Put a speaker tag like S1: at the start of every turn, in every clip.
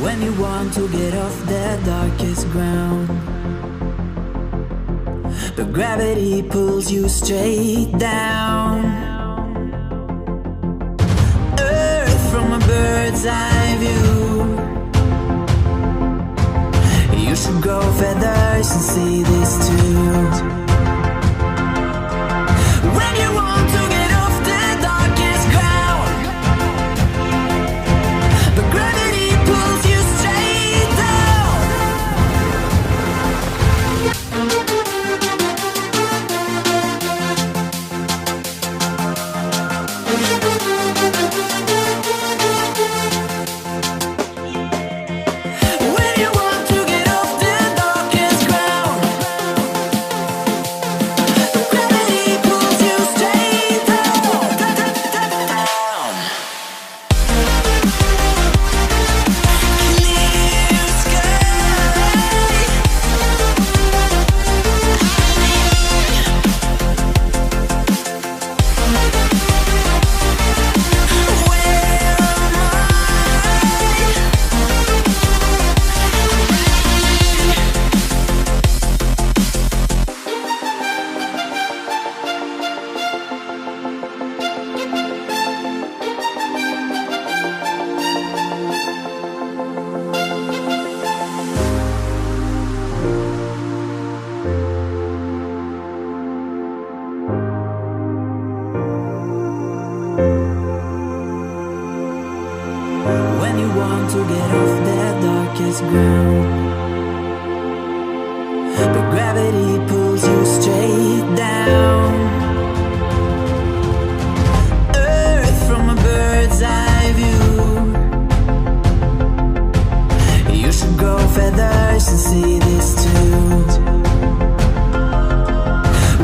S1: When you want to get off the darkest ground, but gravity pulls you straight down. Earth from a bird's eye view. You should grow feathers and see this too. When you want to get off the darkest ground, but gravity pulls you straight down. When you want to get off the darkest ground, but gravity pulls you straight down. Clear sky. When you want to get off the darkest ground, but gravity pulls you straight down. Earth from a bird's eye view. You should grow feathers and see this too.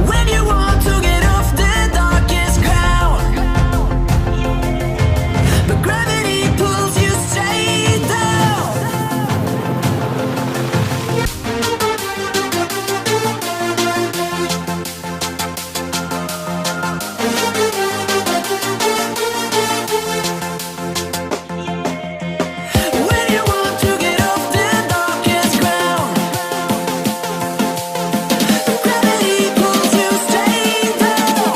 S1: When you want to get off the darkest ground, but gravity pulls you straight down. When you want to get off the darkest ground, but gravity pulls you straight down.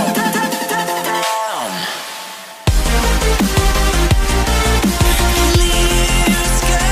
S1: Clear sky.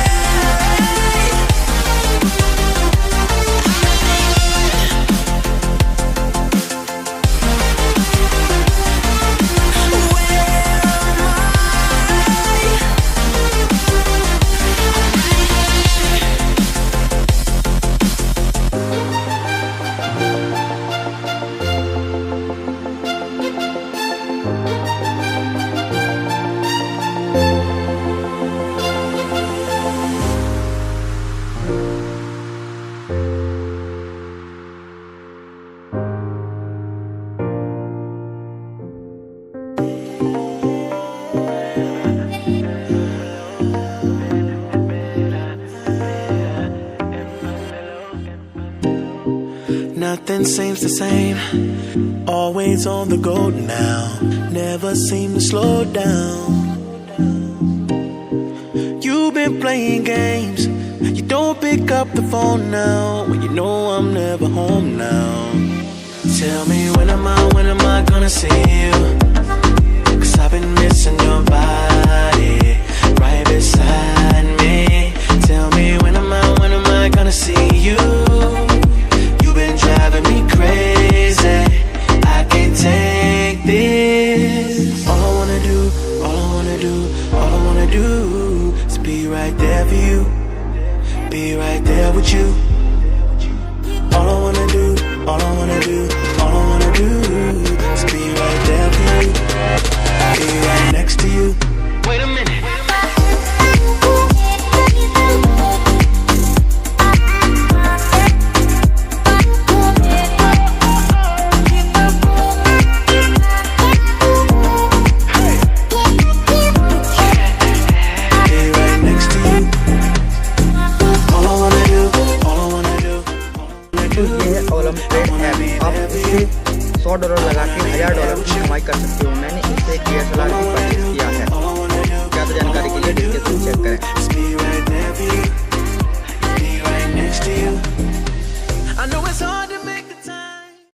S2: Nothing seems the same, always on the go now, never seem to slow down. You've been playing games, you don't pick up the phone now, when you know I'm never home now. Tell me when am I gonna see you? 'Cause I've been missing your body right beside me. Tell me when am I gonna see you? You've been driving me crazy, I can't take this. All I wanna do is be right there for you, be right there with you. All I wanna do is be right there for you, be right next to you. Wait a minute.
S3: $100 लगा के $1000 की कमाई कर सकते हो। मैंने इससे एक DSLR भी